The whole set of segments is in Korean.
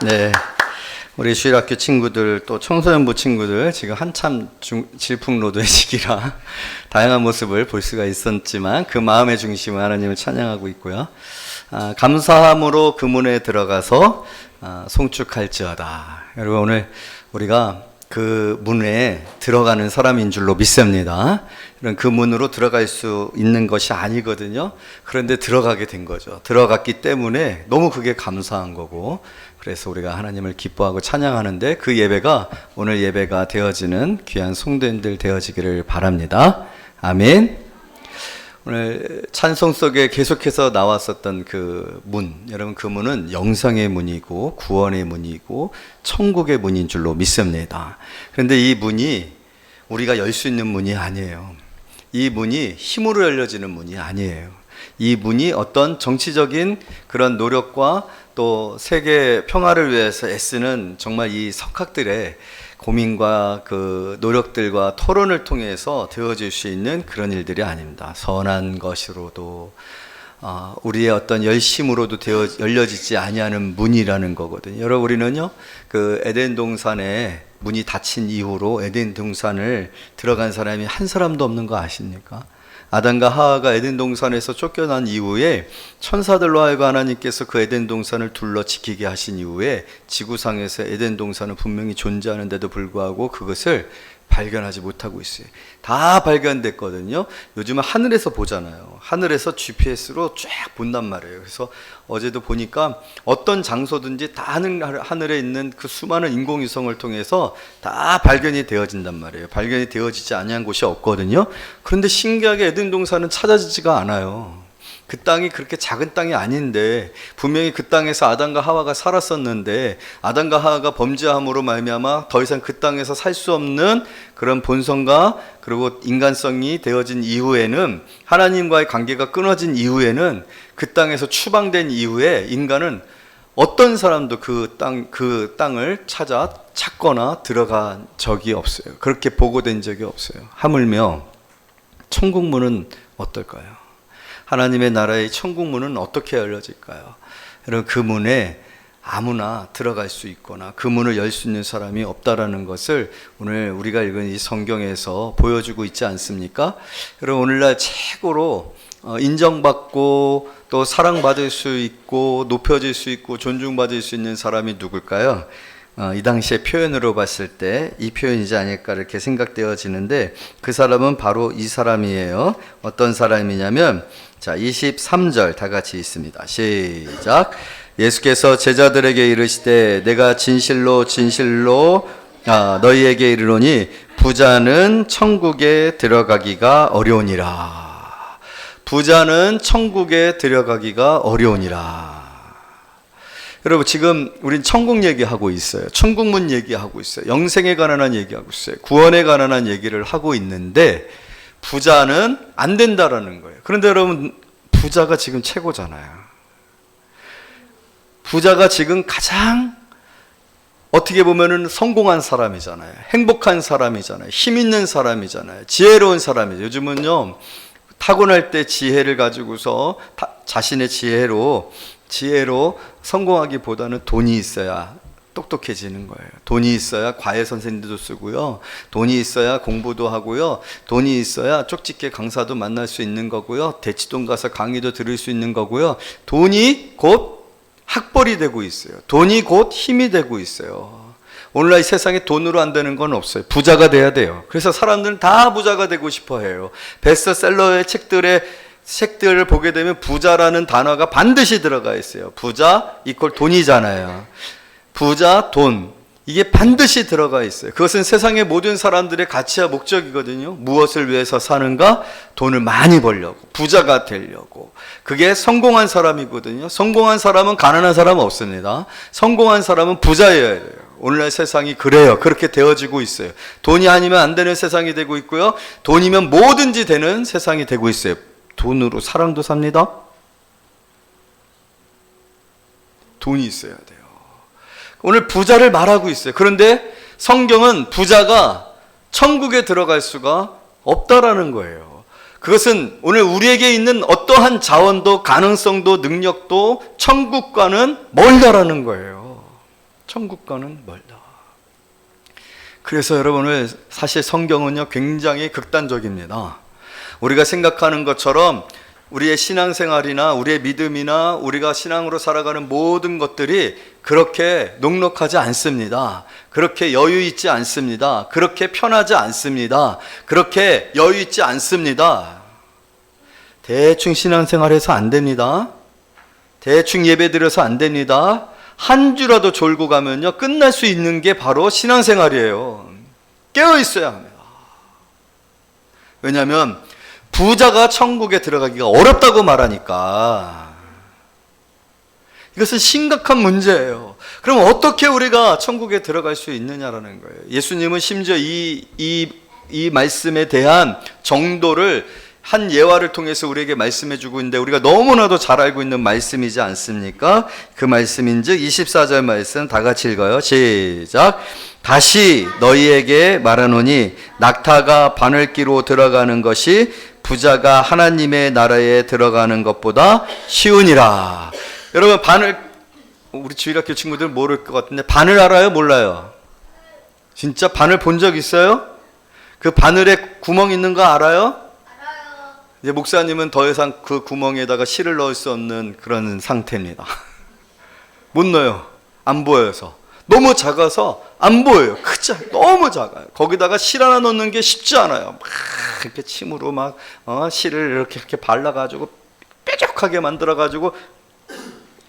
네, 우리 주일학교 친구들 또 청소년부 친구들 지금 한참 질풍노도의 시기라 다양한 모습을 볼 수가 있었지만 그 마음의 중심은 하나님을 찬양하고 있고요. 감사함으로 그 문에 들어가서 송축할지어다. 여러분, 오늘 우리가 그 문에 들어가는 사람인 줄로 믿습니다. 그 문으로 들어갈 수 있는 것이 아니거든요. 그런데 들어가게 된 거죠. 들어갔기 때문에 너무 그게 감사한 거고, 그래서 우리가 하나님을 기뻐하고 찬양하는데 그 예배가 오늘 예배가 되어지는 귀한 성도님들 되어지기를 바랍니다. 아멘. 오늘 찬송 속에 계속해서 나왔었던 그 문, 여러분 그 문은 영생의 문이고 구원의 문이고 천국의 문인 줄로 믿습니다. 그런데 이 문이 우리가 열 수 있는 문이 아니에요. 이 문이 힘으로 열려지는 문이 아니에요. 이 문이 어떤 정치적인 그런 노력과 또 세계 평화를 위해서 애쓰는 정말 이 석학들의 고민과 그 노력들과 토론을 통해서 되어질 수 있는 그런 일들이 아닙니다. 선한 것으로도 우리의 어떤 열심으로도 열려지지 아니하는 문이라는 거거든요. 여러분, 우리는요 그 에덴 동산에 문이 닫힌 이후로 에덴 동산을 들어간 사람이 한 사람도 없는 거 아십니까? 아담과 하와가 에덴 동산에서 쫓겨난 이후에 천사들로 하여금 하나님께서 그 에덴 동산을 둘러 지키게 하신 이후에 지구상에서 에덴 동산은 분명히 존재하는데도 불구하고 그것을 발견하지 못하고 있어요. 다 발견됐거든요. 요즘은 하늘에서 보잖아요. 하늘에서 GPS로 쫙 본단 말이에요. 그래서 어제도 보니까 어떤 장소든지 다 하늘에 있는 그 수많은 인공위성을 통해서 다 발견이 되어진단 말이에요. 발견이 되어지지 아니한 곳이 없거든요. 그런데 신기하게 에덴 동산은 찾아지지가 않아요. 그 땅이 그렇게 작은 땅이 아닌데 분명히 그 땅에서 아담과 하와가 살았었는데 아담과 하와가 범죄함으로 말미암아 더 이상 그 땅에서 살 수 없는 그런 본성과 그리고 인간성이 되어진 이후에는, 하나님과의 관계가 끊어진 이후에는, 그 땅에서 추방된 이후에 인간은 어떤 사람도 그 땅을 찾거나 들어간 적이 없어요. 그렇게 보고된 적이 없어요. 하물며 천국문은 어떨까요? 하나님의 나라의 천국문은 어떻게 열려질까요? 여러분, 그 문에 아무나 들어갈 수 있거나 그 문을 열 수 있는 사람이 없다라는 것을 오늘 우리가 읽은 이 성경에서 보여주고 있지 않습니까? 여러분, 오늘날 최고로 인정받고 또 사랑받을 수 있고 높여질 수 있고 존중받을 수 있는 사람이 누굴까요? 이 당시의 표현으로 봤을 때 이 표현이지 아닐까 이렇게 생각되어지는데, 그 사람은 바로 이 사람이에요. 어떤 사람이냐면, 자, 23절 다 같이 있습니다. 시작. 예수께서 제자들에게 이르시되 내가 진실로 너희에게 이르노니 부자는 천국에 들어가기가 어려우니라. 부자는 천국에 들어가기가 어려우니라. 여러분, 지금 우린 천국 얘기하고 있어요. 천국문 얘기하고 있어요. 영생에 관한 얘기하고 있어요. 구원에 관한 얘기를 하고 있는데 부자는 안 된다라는 거예요. 그런데 여러분, 부자가 지금 최고잖아요. 부자가 지금 가장 어떻게 보면은 성공한 사람이잖아요. 행복한 사람이잖아요. 힘 있는 사람이잖아요. 지혜로운 사람이죠. 요즘은요, 타고날 때 지혜를 가지고서 자신의 지혜로 성공하기보다는 돈이 있어야 똑똑해지는 거예요. 돈이 있어야 과외 선생님도 쓰고요. 돈이 있어야 공부도 하고요. 돈이 있어야 쪽집게 강사도 만날 수 있는 거고요. 대치동 가서 강의도 들을 수 있는 거고요. 돈이 곧 학벌이 되고 있어요. 돈이 곧 힘이 되고 있어요. 오늘날 이 세상에 돈으로 안 되는 건 없어요. 부자가 돼야 돼요. 그래서 사람들은 다 부자가 되고 싶어 해요. 베스트셀러의 책들을 보게 되면 부자라는 단어가 반드시 들어가 있어요. 부자 이퀄 돈이잖아요. 부자, 돈, 이게 반드시 들어가 있어요. 그것은 세상의 모든 사람들의 가치와 목적이거든요. 무엇을 위해서 사는가? 돈을 많이 벌려고, 부자가 되려고. 그게 성공한 사람이거든요. 성공한 사람은 가난한 사람은 없습니다. 성공한 사람은 부자여야 돼요. 오늘날 세상이 그래요. 그렇게 되어지고 있어요. 돈이 아니면 안 되는 세상이 되고 있고요. 돈이면 뭐든지 되는 세상이 되고 있어요. 돈으로 사랑도 삽니다. 돈이 있어야 돼요. 오늘 부자를 말하고 있어요. 그런데 성경은 부자가 천국에 들어갈 수가 없다라는 거예요. 그것은 오늘 우리에게 있는 어떠한 자원도 가능성도 능력도 천국과는 멀다라는 거예요. 천국과는 멀다. 그래서 여러분을 사실 성경은요 굉장히 극단적입니다. 우리가 생각하는 것처럼 우리의 신앙생활이나 우리의 믿음이나 우리가 신앙으로 살아가는 모든 것들이 그렇게 녹록하지 않습니다. 그렇게 여유 있지 않습니다. 그렇게 편하지 않습니다. 그렇게 여유 있지 않습니다. 대충 신앙생활해서 안 됩니다. 대충 예배드려서 안 됩니다. 한 주라도 졸고 가면요 끝날 수 있는 게 바로 신앙생활이에요. 깨어 있어야 합니다. 왜냐하면 부자가 천국에 들어가기가 어렵다고 말하니까. 이것은 심각한 문제예요. 그럼 어떻게 우리가 천국에 들어갈 수 있느냐라는 거예요. 예수님은 심지어 이 말씀에 대한 정도를 한 예화를 통해서 우리에게 말씀해 주고 있는데 우리가 너무나도 잘 알고 있는 말씀이지 않습니까? 그 말씀인즉 24절 말씀 다 같이 읽어요. 시작. 다시 너희에게 말하노니 낙타가 바늘기로 들어가는 것이 부자가 하나님의 나라에 들어가는 것보다 쉬우니라. 여러분 우리 주일학교 친구들 모를 것 같은데 바늘 알아요? 몰라요? 진짜 바늘 본 적 있어요? 그 바늘에 구멍 있는 거 알아요? 이제 목사님은 더 이상 그 구멍에다가 실을 넣을 수 없는 그런 상태입니다. 못 넣어요. 안 보여서. 너무 작아서 안 보여요. 너무 작아요. 거기다가 실 하나 넣는 게 쉽지 않아요. 막 이렇게 침으로 막 실을 이렇게 발라가지고 뾰족하게 만들어가지고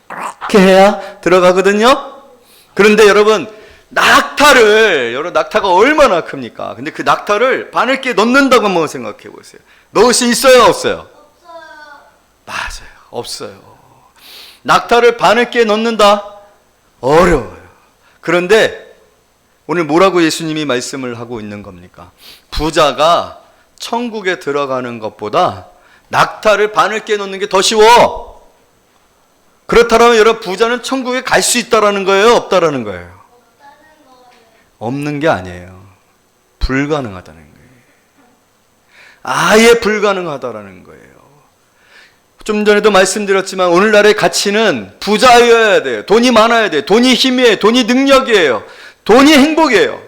이렇게 해야 들어가거든요. 그런데 여러분 낙타가 얼마나 큽니까? 근데 그 낙타를 바늘기에 넣는다고 한번 생각해 보세요. 넣을 수 있어요? 없어요? 맞아요. 없어요. 낙타를 바늘기에 넣는다? 어려워요. 그런데 오늘 뭐라고 예수님이 말씀을 하고 있는 겁니까? 부자가 천국에 들어가는 것보다 낙타를 바늘기에 넣는 게 더 쉬워. 그렇다면 여러분 부자는 천국에 갈 수 있다라는 거예요? 없다라는 거예요? 없는 게 아니에요. 불가능하다는 거예요. 아예 불가능하다라는 거예요. 좀 전에도 말씀드렸지만 오늘날의 가치는 부자여야 돼요. 돈이 많아야 돼요. 돈이 힘이에요. 돈이 능력이에요. 돈이 행복이에요.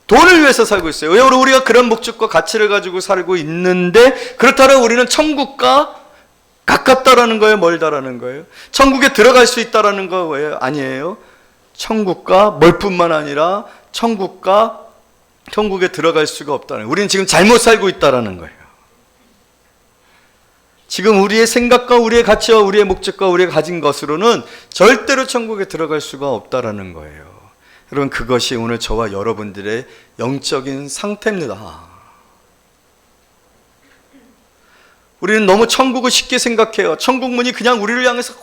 돈을 위해서 살고 있어요. 왜 우리가 그런 목적과 가치를 가지고 살고 있는데 그렇다면 우리는 천국과 가깝다라는 거예요? 멀다라는 거예요? 천국에 들어갈 수 있다라는 거예요? 아니에요. 천국과 멀 뿐만 아니라 천국에 들어갈 수가 없다는 거예요. 우리는 지금 잘못 살고 있다라는 거예요. 지금 우리의 생각과 우리의 가치와 우리의 목적과 우리가 가진 것으로는 절대로 천국에 들어갈 수가 없다라는 거예요. 여러분 그것이 오늘 저와 여러분들의 영적인 상태입니다. 우리는 너무 천국을 쉽게 생각해요. 천국 문이 그냥 우리를 향해서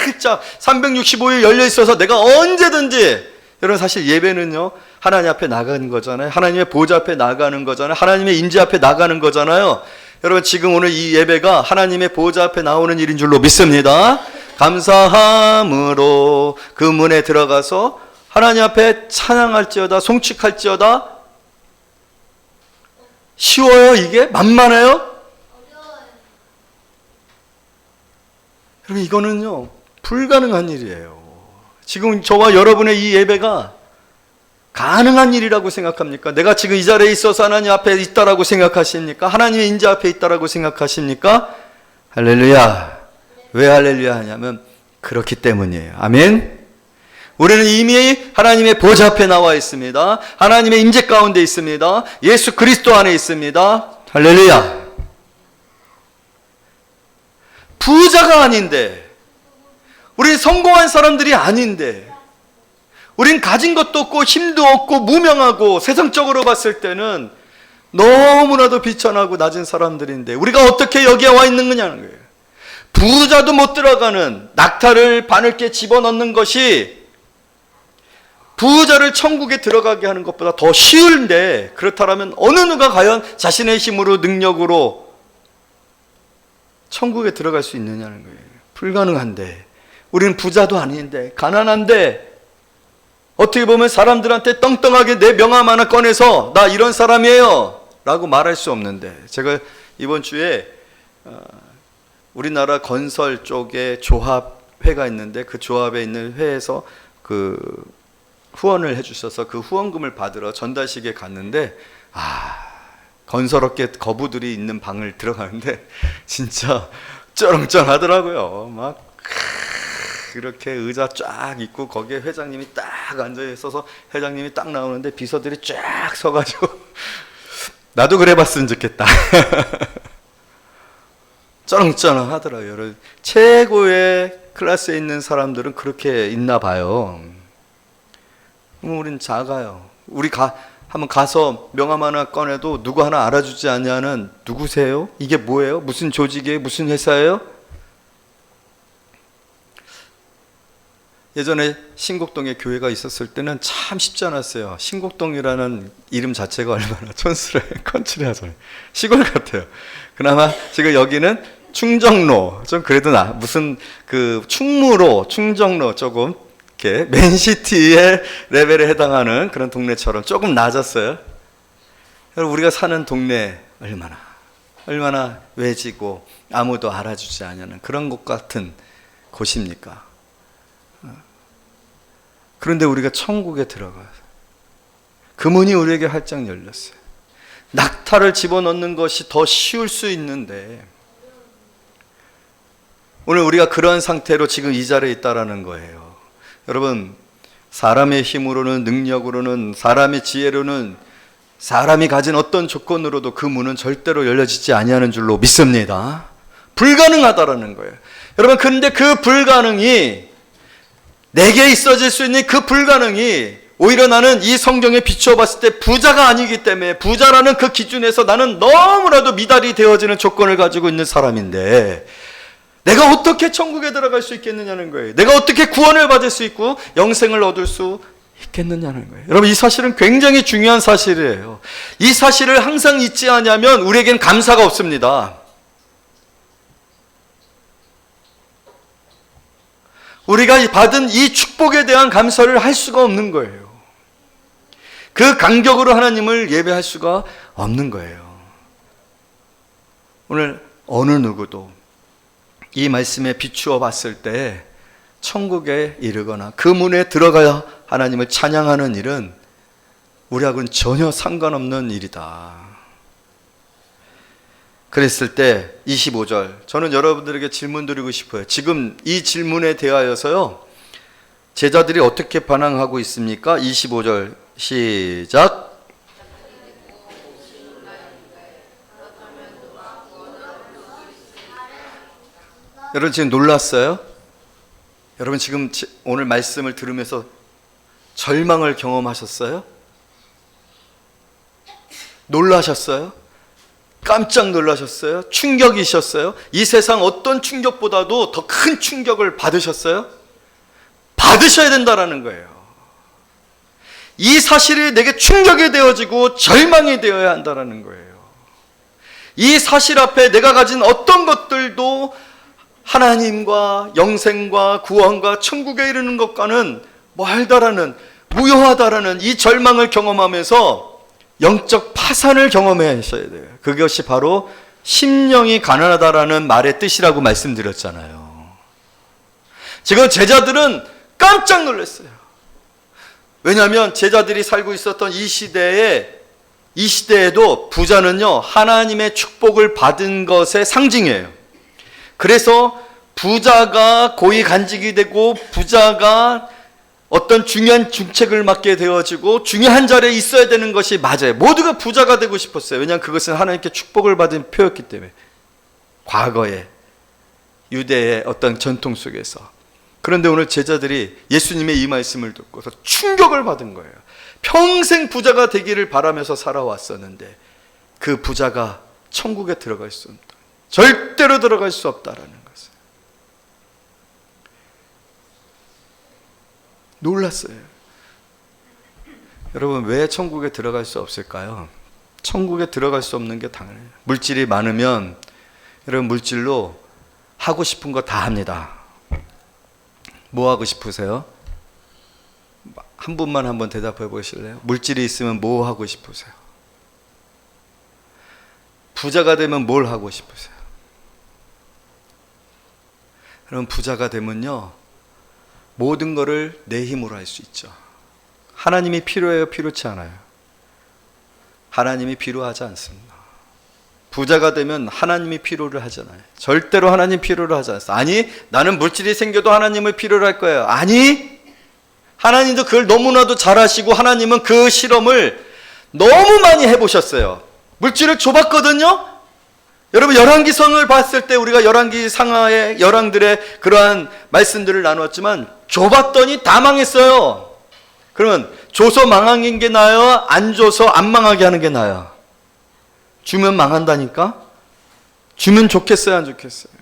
활짝 365일 열려 있어서 내가 언제든지. 여러분 사실 예배는요 하나님 앞에 나가는 거잖아요. 하나님의 보좌 앞에 나가는 거잖아요. 하나님의 임재 앞에 나가는 거잖아요. 여러분 지금 오늘 이 예배가 하나님의 보좌 앞에 나오는 일인 줄로 믿습니다. 감사함으로 그 문에 들어가서 하나님 앞에 찬양할지어다 송축할지어다. 쉬워요 이게? 만만해요? 여러분 이거는요 불가능한 일이에요. 지금 저와 여러분의 이 예배가 가능한 일이라고 생각합니까? 내가 지금 이 자리에 있어서 하나님 앞에 있다라고 생각하십니까? 하나님의 인자 앞에 있다라고 생각하십니까? 할렐루야. 왜 할렐루야 하냐면 그렇기 때문이에요. 아멘. 우리는 이미 하나님의 보좌 앞에 나와 있습니다. 하나님의 임재 가운데 있습니다. 예수 그리스도 안에 있습니다. 할렐루야. 부자가 아닌데, 우린 성공한 사람들이 아닌데, 우린 가진 것도 없고 힘도 없고 무명하고 세상적으로 봤을 때는 너무나도 비천하고 낮은 사람들인데 우리가 어떻게 여기에 와 있는 거냐는 거예요. 부자도 못 들어가는 낙타를 바늘기에 집어넣는 것이 부자를 천국에 들어가게 하는 것보다 더 쉬운데, 그렇다면 어느 누가 과연 자신의 힘으로 능력으로 천국에 들어갈 수 있느냐는 거예요. 불가능한데, 우리는 부자도 아닌데 가난한데 어떻게 보면 사람들한테 떵떵하게 내 명함 하나 꺼내서 나 이런 사람이에요 라고 말할 수 없는데, 제가 이번 주에 우리나라 건설 쪽에 조합회가 있는데 그 조합에 있는 회에서 그 후원을 해주셔서 그 후원금을 받으러 전달식에 갔는데, 건설업계 거부들이 있는 방을 들어가는데 진짜 쩌렁쩌렁하더라고요. 막 이렇게 의자 쫙 있고 거기에 회장님이 딱 앉아 있어서 회장님이 딱 나오는데 비서들이 쫙 서가지고 나도 그래봤으면 좋겠다. 쩌렁쩌렁하더라고요. 최고의 클래스에 있는 사람들은 그렇게 있나 봐요. 우린 작아요. 우리 한번 가서 명함 하나 꺼내도 누구 하나 알아주지 않냐는, 누구세요? 이게 뭐예요? 무슨 조직이에요? 무슨 회사예요? 예전에 신곡동에 교회가 있었을 때는 참 쉽지 않았어요. 신곡동이라는 이름 자체가 얼마나 컨트리하잖아요. 시골 같아요. 그나마 지금 여기는 충정로, 좀 그래도 무슨 충무로, 충정로 조금 이렇게 맨시티의 레벨에 해당하는 그런 동네처럼 조금 낮았어요. 여러분, 우리가 사는 동네 얼마나 외지고 아무도 알아주지 않는 그런 곳 같은 곳입니까? 그런데 우리가 천국에 들어가서 그 문이 우리에게 활짝 열렸어요. 낙타를 집어넣는 것이 더 쉬울 수 있는데 오늘 우리가 그런 상태로 지금 이 자리에 있다라는 거예요. 여러분, 사람의 힘으로는, 능력으로는, 사람의 지혜로는, 사람이 가진 어떤 조건으로도 그 문은 절대로 열려지지 아니하는 줄로 믿습니다. 불가능하다라는 거예요. 여러분, 근데 그 불가능이, 내게 있어질 수 있는 그 불가능이, 오히려 나는 이 성경에 비추어 봤을 때 부자가 아니기 때문에, 부자라는 그 기준에서 나는 너무나도 미달이 되어지는 조건을 가지고 있는 사람인데, 내가 어떻게 천국에 들어갈 수 있겠느냐는 거예요. 내가 어떻게 구원을 받을 수 있고 영생을 얻을 수 있겠느냐는 거예요. 여러분, 이 사실은 굉장히 중요한 사실이에요. 이 사실을 항상 잊지 않으면 우리에겐 감사가 없습니다. 우리가 받은 이 축복에 대한 감사를 할 수가 없는 거예요. 그 간격으로 하나님을 예배할 수가 없는 거예요. 오늘 어느 누구도 이 말씀에 비추어 봤을 때 천국에 이르거나 그 문에 들어가야 하나님을 찬양하는 일은 우리하고는 전혀 상관없는 일이다. 그랬을 때 25절, 저는 여러분들에게 질문 드리고 싶어요. 지금 이 질문에 대하여서요, 제자들이 어떻게 반응하고 있습니까? 25절 시작. 여러분 지금 놀랐어요? 여러분 지금 오늘 말씀을 들으면서 절망을 경험하셨어요? 놀라셨어요? 깜짝 놀라셨어요? 충격이셨어요? 이 세상 어떤 충격보다도 더 큰 충격을 받으셨어요? 받으셔야 된다라는 거예요. 이 사실이 내게 충격이 되어지고 절망이 되어야 한다라는 거예요. 이 사실 앞에 내가 가진 어떤 것들도 하나님과 영생과 구원과 천국에 이르는 것과는 멀다라는, 무효하다라는 이 절망을 경험하면서 영적 파산을 경험하셔야 돼요. 그것이 바로 심령이 가난하다라는 말의 뜻이라고 말씀드렸잖아요. 지금 제자들은 깜짝 놀랐어요. 왜냐하면 제자들이 살고 있었던 이 시대에도 부자는요, 하나님의 축복을 받은 것의 상징이에요. 그래서 부자가 고위 간직이 되고 부자가 어떤 중요한 중책을 맡게 되어지고 중요한 자리에 있어야 되는 것이 맞아요. 모두가 부자가 되고 싶었어요. 왜냐하면 그것은 하나님께 축복을 받은 표였기 때문에. 과거에 유대의 어떤 전통 속에서. 그런데 오늘 제자들이 예수님의 이 말씀을 듣고서 충격을 받은 거예요. 평생 부자가 되기를 바라면서 살아왔었는데 그 부자가 천국에 들어갈 수 없다. 절대로 들어갈 수 없다라는 것을 놀랐어요. 여러분, 왜 천국에 들어갈 수 없을까요? 천국에 들어갈 수 없는 게 당연해요. 물질이 많으면 여러분 물질로 하고 싶은 거 다 합니다. 뭐 하고 싶으세요? 한 분만 한번 대답해 보실래요? 물질이 있으면 뭐 하고 싶으세요? 부자가 되면 뭘 하고 싶으세요? 여러분, 부자가 되면요 모든 거를 내 힘으로 할 수 있죠. 하나님이 필요해요? 필요치 않아요? 하나님이 필요하지 않습니다. 부자가 되면 하나님이 필요를 하잖아요. 절대로 하나님 필요를 하지 않습니다. 아니, 나는 물질이 생겨도 하나님을 필요로 할 거예요. 아니, 하나님도 그걸 너무나도 잘 아시고 하나님은 그 실험을 너무 많이 해보셨어요. 물질을 줘봤거든요. 여러분, 열왕기성을 봤을 때 우리가 열왕기 상하의 열왕들의 그러한 말씀들을 나누었지만 줘봤더니 다 망했어요. 그러면 줘서 망하는 게 나아요? 안 줘서 안 망하게 하는 게 나아요? 주면 망한다니까? 주면 좋겠어요, 안 좋겠어요?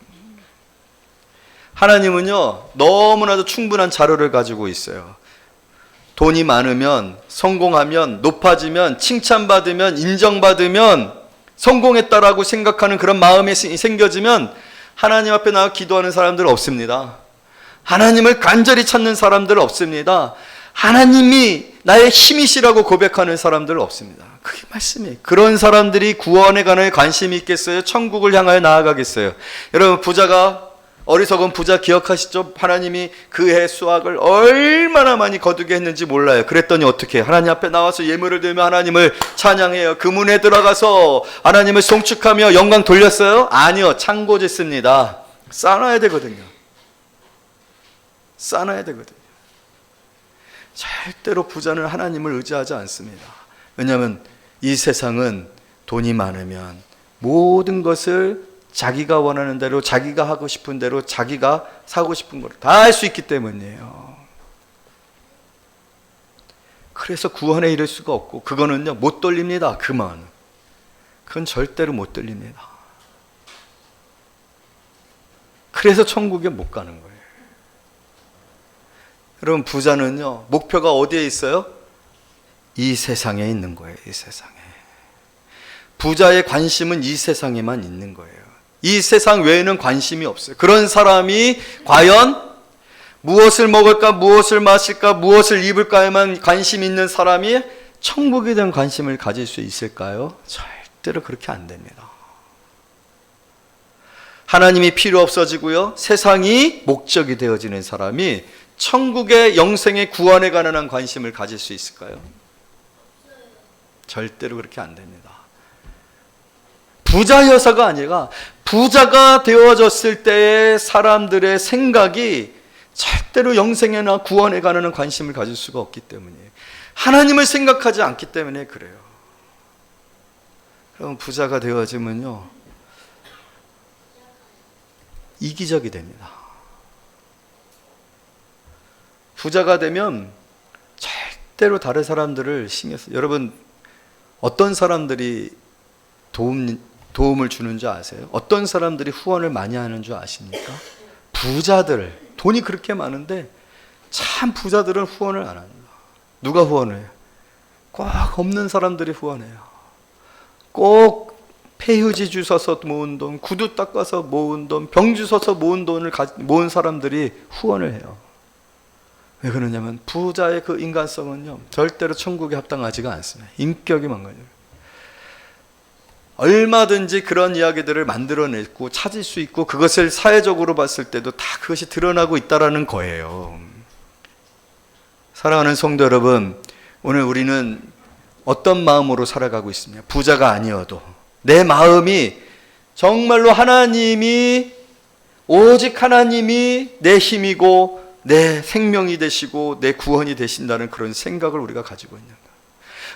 하나님은요, 너무나도 충분한 자료를 가지고 있어요. 돈이 많으면, 성공하면, 높아지면, 칭찬받으면, 인정받으면, 성공했다라고 생각하는 그런 마음이 생겨지면 하나님 앞에 나와 기도하는 사람들 없습니다. 하나님을 간절히 찾는 사람들 없습니다. 하나님이 나의 힘이시라고 고백하는 사람들 없습니다. 그게 말씀이에요. 그런 사람들이 구원에 관해 관심이 있겠어요? 천국을 향하여 나아가겠어요? 여러분, 부자가, 어리석은 부자 기억하시죠? 하나님이 그해 수확을 얼마나 많이 거두게 했는지 몰라요. 그랬더니 어떻게 해요? 하나님 앞에 나와서 예물을 들며 하나님을 찬양해요. 그 문에 들어가서 하나님을 송축하며 영광 돌렸어요? 아니요. 창고 짓습니다. 쌓아놔야 되거든요. 쌓아놔야 되거든요. 절대로 부자는 하나님을 의지하지 않습니다. 왜냐하면 이 세상은 돈이 많으면 모든 것을 자기가 원하는 대로, 자기가 하고 싶은 대로, 자기가 사고 싶은 걸 다 할 수 있기 때문이에요. 그래서 구원에 이를 수가 없고, 그거는요 못 돌립니다. 그건 절대로 못 돌립니다. 그래서 천국에 못 가는 거예요. 여러분, 부자는요 목표가 어디에 있어요? 이 세상에 있는 거예요. 이 세상에. 부자의 관심은 이 세상에만 있는 거예요. 이 세상 외에는 관심이 없어요. 그런 사람이 과연 무엇을 먹을까, 무엇을 마실까, 무엇을 입을까에만 관심 있는 사람이 천국에 대한 관심을 가질 수 있을까요? 절대로 그렇게 안 됩니다. 하나님이 필요 없어지고요, 세상이 목적이 되어지는 사람이 천국의 영생의 구원에 관한 관심을 가질 수 있을까요? 절대로 그렇게 안 됩니다. 부자여서가 아니라 부자가 되어졌을 때의 사람들의 생각이 절대로 영생이나 구원에 관한 관심을 가질 수가 없기 때문이에요. 하나님을 생각하지 않기 때문에 그래요. 그럼 부자가 되어지면요 이기적이 됩니다. 부자가 되면 절대로 다른 사람들을 신경 써요. 여러분, 어떤 사람들이 도움을 주는 줄 아세요? 어떤 사람들이 후원을 많이 하는 줄 아십니까? 부자들, 돈이 그렇게 많은데 참 부자들은 후원을 안 합니다. 누가 후원을 해요? 꼭 없는 사람들이 후원해요. 꼭 폐휴지 주셔서 모은 돈, 구두 닦아서 모은 돈, 병 주셔서 모은 돈을 모은 사람들이 후원을 해요. 왜 그러냐면 부자의 그 인간성은요 절대로 천국에 합당하지가 않습니다. 인격이 망가져요. 얼마든지 그런 이야기들을 만들어내고 찾을 수 있고, 그것을 사회적으로 봤을 때도 다 그것이 드러나고 있다라는 거예요. 사랑하는 성도 여러분, 오늘 우리는 어떤 마음으로 살아가고 있습니까? 부자가 아니어도 내 마음이 정말로 하나님이, 오직 하나님이 내 힘이고 내 생명이 되시고 내 구원이 되신다는 그런 생각을 우리가 가지고 있는 거예요.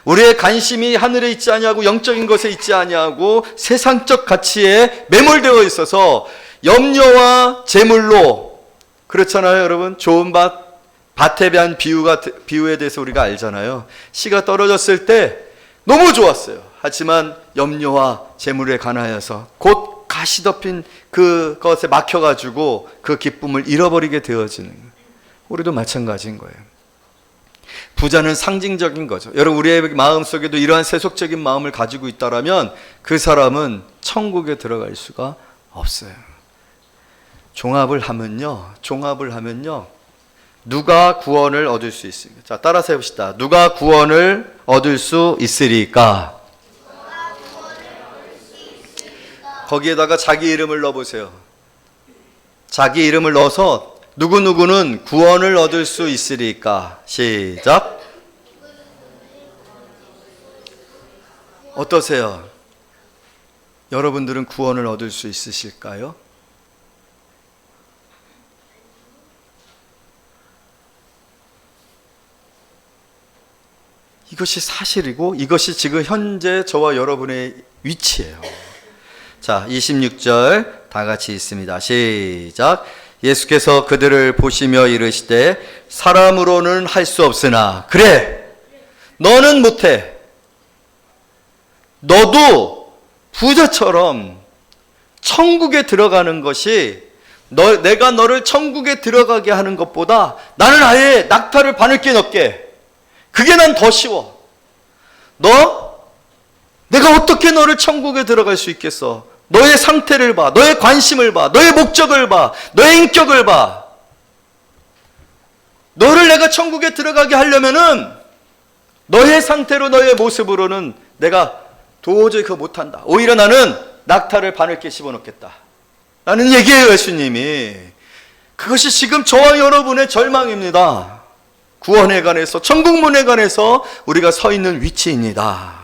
우리의 관심이 하늘에 있지 아니하고 영적인 것에 있지 아니하고 세상적 가치에 매몰되어 있어서 염려와 재물로, 그렇잖아요 여러분. 좋은 밭에 대한 비유에 대해서 우리가 알잖아요. 씨가 떨어졌을 때 너무 좋았어요. 하지만 염려와 재물에 관하여서 곧 가시 덮인 그것에 막혀가지고 그 기쁨을 잃어버리게 되어지는 거예요. 우리도 마찬가지인 거예요. 부자는 상징적인 거죠. 여러분, 우리의 마음속에도 이러한 세속적인 마음을 가지고 있다면 그 사람은 천국에 들어갈 수가 없어요. 종합을 하면요 누가 구원을 얻을 수 있습니까? 자, 따라서 해봅시다. 누가 구원을 얻을 수 있으리까? 거기에다가 자기 이름을 넣어보세요. 자기 이름을 넣어서 누구누구는 구원을 얻을 수 있으리까? 시작. 어떠세요? 여러분들은 구원을 얻을 수 있으실까요? 이것이 사실이고 이것이 지금 현재 저와 여러분의 위치예요. 자, 26절 다 같이 있습니다. 시작. 예수께서 그들을 보시며 이르시되 사람으로는 할 수 없으나 그래 너는 못해. 너도 부자처럼 천국에 들어가는 것이 내가 너를 천국에 들어가게 하는 것보다 나는 아예 낙타를 바늘게 넣게. 그게 난 더 쉬워. 내가 어떻게 너를 천국에 들어갈 수 있겠어? 너의 상태를 봐. 너의 관심을 봐. 너의 목적을 봐. 너의 인격을 봐. 너를 내가 천국에 들어가게 하려면은 너의 상태로 너의 모습으로는 내가 도저히 그거 못한다. 오히려 나는 낙타를 바늘게 집어넣겠다 라는 얘기예요. 예수님이. 그것이 지금 저와 여러분의 절망입니다. 구원에 관해서, 천국문에 관해서 우리가 서 있는 위치입니다.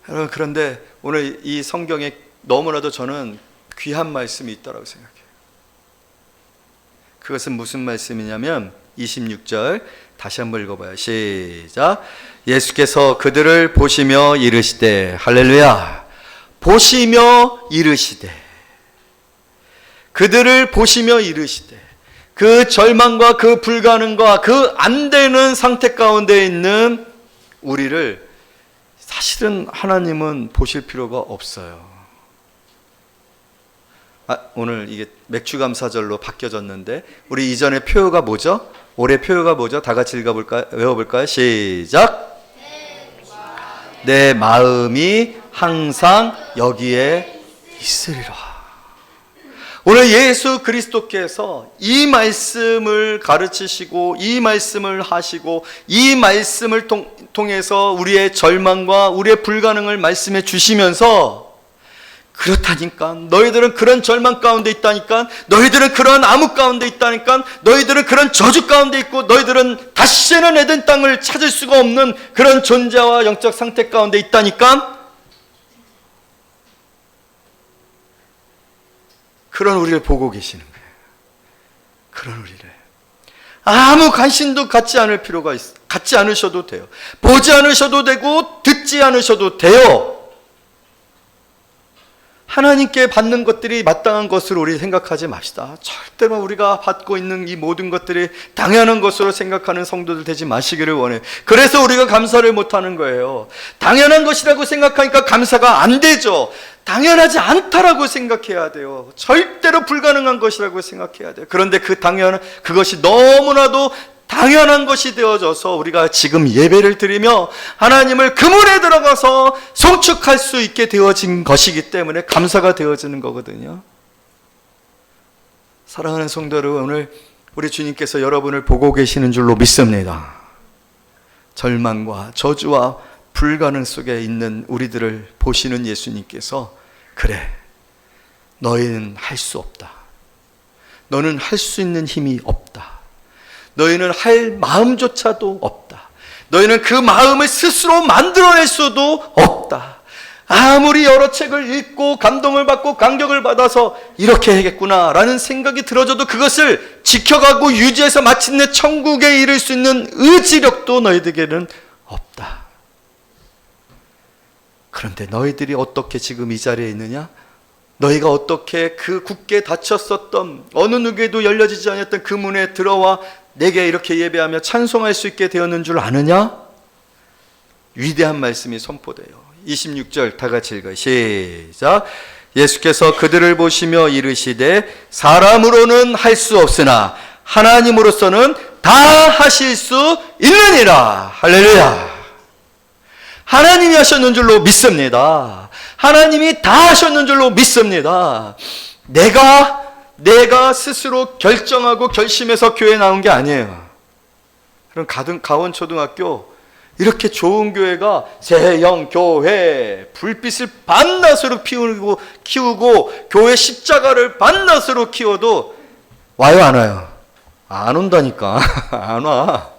여러분, 그런데 오늘 이 성경에 너무나도 저는 귀한 말씀이 있다고 생각해요. 그것은 무슨 말씀이냐면 26절 다시 한번 읽어봐요. 시작. 예수께서 그들을 보시며 이르시되, 할렐루야, 보시며 이르시되, 그들을 보시며 이르시되, 그 절망과 그 불가능과 그 안 되는 상태 가운데 있는 우리를 사실은 하나님은 보실 필요가 없어요. 오늘 이게 맥주감사절로 바뀌어졌는데 우리 이전의 표어가 뭐죠? 올해 표어가 뭐죠? 다 같이 읽어볼까요? 외워볼까요? 시작. 내 마음이 항상 여기에 있으리라. 오늘 예수 그리스도께서 이 말씀을 가르치시고 이 말씀을 하시고 이 말씀을 통해서 우리의 절망과 우리의 불가능을 말씀해 주시면서, 그렇다니까 너희들은 그런 절망 가운데 있다니까, 너희들은 그런 암흑 가운데 있다니까, 너희들은 그런 저주 가운데 있고, 너희들은 다시는 에덴 땅을 찾을 수가 없는 그런 존재와 영적 상태 가운데 있다니까, 그런 우리를 보고 계시는 거예요. 그런 우리를 아무 관심도 갖지 않으셔도 돼요. 보지 않으셔도 되고 듣지 않으셔도 돼요. 하나님께 받는 것들이 마땅한 것으로 우리 생각하지 맙시다. 절대로 우리가 받고 있는 이 모든 것들이 당연한 것으로 생각하는 성도들 되지 마시기를 원해요. 그래서 우리가 감사를 못하는 거예요. 당연한 것이라고 생각하니까 감사가 안 되죠. 당연하지 않다라고 생각해야 돼요. 절대로 불가능한 것이라고 생각해야 돼요. 그런데 그것이 너무나도 당연한 것이 되어져서 우리가 지금 예배를 드리며 하나님을 그 문에 들어가서 송축할 수 있게 되어진 것이기 때문에 감사가 되어지는 거거든요. 사랑하는 성도 여러분, 오늘 우리 주님께서 여러분을 보고 계시는 줄로 믿습니다. 절망과 저주와 불가능 속에 있는 우리들을 보시는 예수님께서, 그래, 너희는 할 수 없다. 너는 할 수 있는 힘이 없다. 너희는 할 마음조차도 없다. 너희는 그 마음을 스스로 만들어낼 수도 없다. 아무리 여러 책을 읽고 감동을 받고 감격을 받아서 이렇게 해야겠구나 라는 생각이 들어져도 그것을 지켜가고 유지해서 마침내 천국에 이를 수 있는 의지력도 너희들에게는 없다. 그런데 너희들이 어떻게 지금 이 자리에 있느냐? 너희가 어떻게 그 굳게 닫혔었던, 어느 누구에도 열려지지 않았던 그 문에 들어와 내게 이렇게 예배하며 찬송할 수 있게 되었는 줄 아느냐? 위대한 말씀이 선포돼요. 26절 다 같이 읽어요. 시작. 예수께서 그들을 보시며 이르시되, 사람으로는 할 수 없으나 하나님으로서는 다 하실 수 있느니라. 할렐루야. 하나님이 하셨는 줄로 믿습니다. 하나님이 다 하셨는 줄로 믿습니다. 내가 스스로 결정하고 결심해서 교회에 나온 게 아니에요. 그럼 가원초등학교 이렇게 좋은 교회가 세영교회 불빛을 반낮으로 키우고 교회 십자가를 반낮으로 키워도 와요, 안 와요? 안 온다니까. 안 와.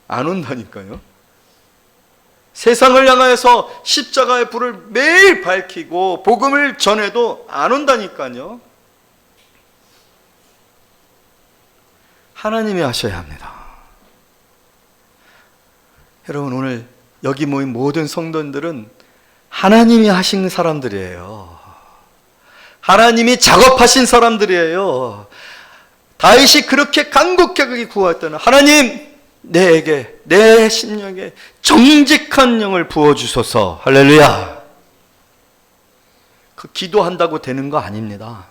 안 온다니까요. 세상을 향하여서 십자가의 불을 매일 밝히고 복음을 전해도 안 온다니까요. 하나님이 하셔야 합니다. 여러분, 오늘 여기 모인 모든 성도들은 하나님이 하신 사람들이에요. 하나님이 작업하신 사람들이에요. 다윗이 그렇게 간곡하게 구하였다는, 하나님, 내에게, 내 심령에 정직한 영을 부어주소서. 할렐루야. 그 기도한다고 되는 거 아닙니다.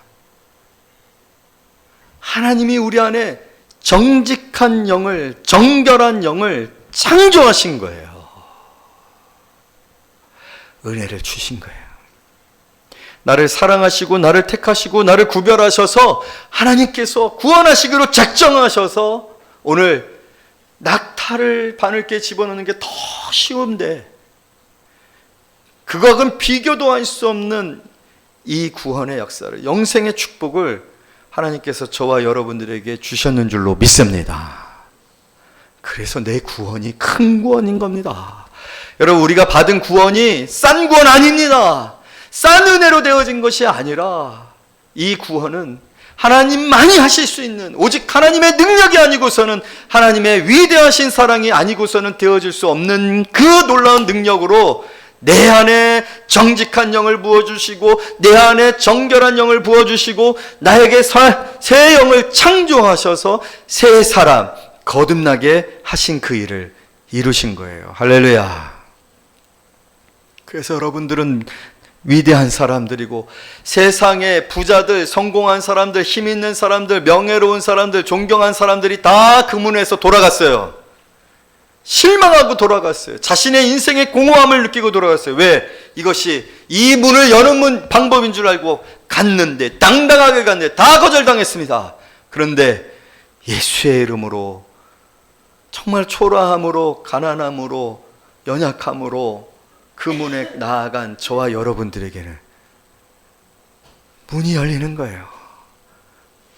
하나님이 우리 안에 정직한 영을, 정결한 영을 창조하신 거예요. 은혜를 주신 거예요. 나를 사랑하시고 나를 택하시고 나를 구별하셔서 하나님께서 구원하시기로 작정하셔서 오늘 낙타를 바늘깨 집어넣는 게 더 쉬운데 그것은 비교도 할 수 없는 이 구원의 역사를, 영생의 축복을 하나님께서 저와 여러분들에게 주셨는 줄로 믿습니다. 그래서 내 구원이 큰 구원인 겁니다. 여러분, 우리가 받은 구원이 싼 구원 아닙니다. 싼 은혜로 되어진 것이 아니라 이 구원은 하나님만이 하실 수 있는, 오직 하나님의 능력이 아니고서는, 하나님의 위대하신 사랑이 아니고서는 되어질 수 없는 그 놀라운 능력으로 내 안에 정직한 영을 부어주시고 내 안에 정결한 영을 부어주시고 나에게 새 영을 창조하셔서 새 사람, 거듭나게 하신 그 일을 이루신 거예요. 할렐루야. 그래서 여러분들은 위대한 사람들이고, 세상의 부자들, 성공한 사람들, 힘 있는 사람들, 명예로운 사람들, 존경한 사람들이 다 그 문에서 돌아갔어요. 실망하고 돌아갔어요. 자신의 인생의 공허함을 느끼고 돌아갔어요. 왜? 이것이 이 문을 여는 방법인 줄 알고 갔는데, 당당하게 갔는데 다 거절당했습니다. 그런데 예수의 이름으로, 정말 초라함으로, 가난함으로, 연약함으로 그 문에 나아간 저와 여러분들에게는 문이 열리는 거예요.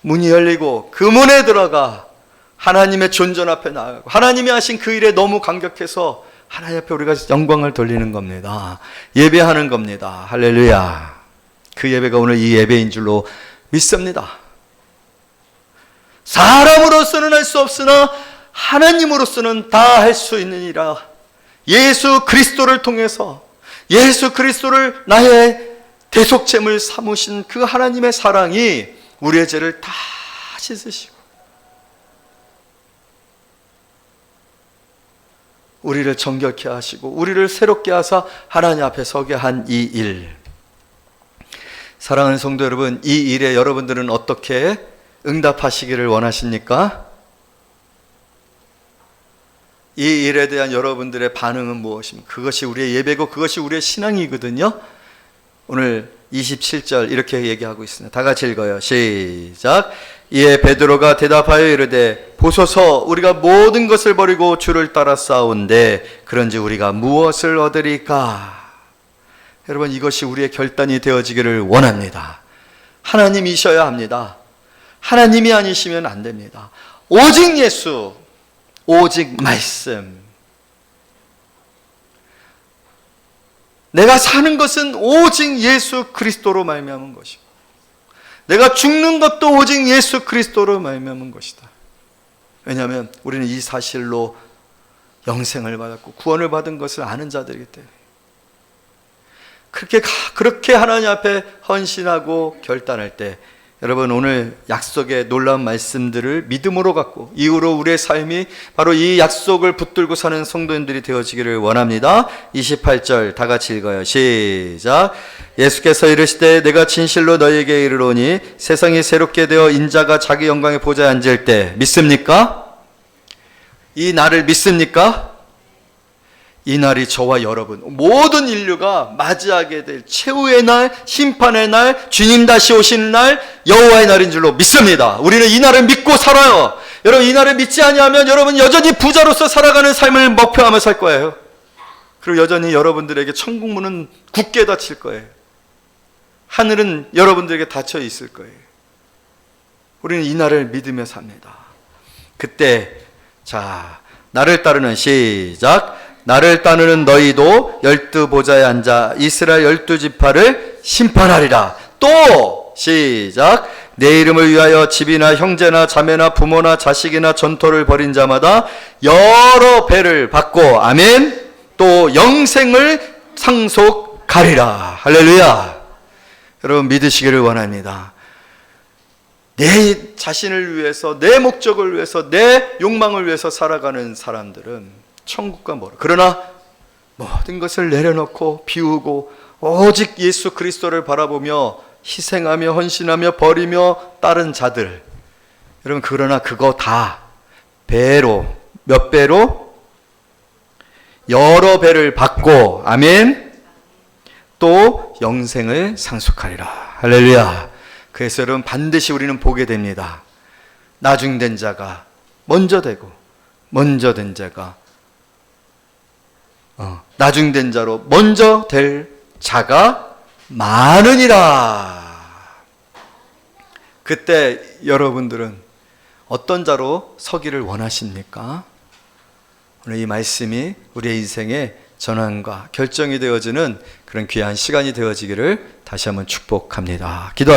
문이 열리고 그 문에 들어가 하나님의 존전 앞에 나아가고, 하나님이 하신 그 일에 너무 감격해서 하나님 앞에 우리가 영광을 돌리는 겁니다. 예배하는 겁니다. 할렐루야. 그 예배가 오늘 이 예배인 줄로 믿습니다. 사람으로서는 할 수 없으나 하나님으로서는 다 할 수 있느니라. 예수 그리스도를 통해서, 예수 그리스도를 나의 대속죄물 삼으신 그 하나님의 사랑이 우리의 죄를 다 씻으시고 우리를 정결케 하시고 우리를 새롭게 하사 하나님 앞에 서게 한 이 일, 사랑하는 성도 여러분, 이 일에 여러분들은 어떻게 응답하시기를 원하십니까? 이 일에 대한 여러분들의 반응은 무엇입니까? 그것이 우리의 예배고 그것이 우리의 신앙이거든요. 오늘 27절 이렇게 얘기하고 있습니다. 다 같이 읽어요. 시작. 이에 베드로가 대답하여 이르되, 보소서, 우리가 모든 것을 버리고 주를 따라 싸운데 그런지 우리가 무엇을 얻으리까? 여러분, 이것이 우리의 결단이 되어지기를 원합니다. 하나님이셔야 합니다. 하나님이 아니시면 안 됩니다. 오직 예수, 오직 말씀. 내가 사는 것은 오직 예수 그리스도로 말미암은 것이고, 내가 죽는 것도 오직 예수 그리스도로 말미암은 것이다. 왜냐하면 우리는 이 사실로 영생을 받았고 구원을 받은 것을 아는 자들이기 때문에 그렇게 하나님 앞에 헌신하고 결단할 때, 여러분, 오늘 약속의 놀라운 말씀들을 믿음으로 갖고 이후로 우리의 삶이 바로 이 약속을 붙들고 사는 성도님들이 되어지기를 원합니다. 28절 다 같이 읽어요. 시작. 예수께서 이르시되, 내가 진실로 너희에게 이르노니 세상이 새롭게 되어 인자가 자기 영광의 보좌에 앉을 때, 믿습니까? 이 날을 믿습니까? 이 날이 저와 여러분, 모든 인류가 맞이하게 될 최후의 날, 심판의 날, 주님 다시 오시는 날, 여호와의 날인 줄로 믿습니다. 우리는 이 날을 믿고 살아요. 여러분, 이 날을 믿지 아니하면 여러분 여전히 부자로서 살아가는 삶을 목표하며 살 거예요. 그리고 여전히 여러분들에게 천국 문은 굳게 닫힐 거예요. 하늘은 여러분들에게 닫혀 있을 거예요. 우리는 이 날을 믿으며 삽니다. 그때, 자, 나를 따르는 시작. 나를 따르는 너희도 12보좌에 앉아 이스라엘 12지파를 심판하리라. 또 시작. 내 이름을 위하여 집이나 형제나 자매나 부모나 자식이나 전토를 벌인 자마다 여러 배를 받고 아멘. 또 영생을 상속하리라. 할렐루야. 여러분 믿으시기를 원합니다. 내 자신을 위해서, 내 목적을 위해서, 내 욕망을 위해서 살아가는 사람들은 천국과 멀어. 그러나 모든 것을 내려놓고 비우고 오직 예수 그리스도를 바라보며 희생하며 헌신하며 버리며 따른 자들, 여러분 그러나 그거 다 배로, 몇 배로? 여러 배를 받고 아멘. 또 영생을 상속하리라. 할렐루야. 그래서 여러분 반드시 우리는 보게 됩니다. 나중된 자가 먼저 되고 먼저 된 자가 나중된 자로 먼저 될 자가 많으니라. 그때 여러분들은 어떤 자로 서기를 원하십니까? 오늘 이 말씀이 우리의 인생의 전환과 결정이 되어지는 그런 귀한 시간이 되어지기를 다시 한번 축복합니다. 기도하겠습니다.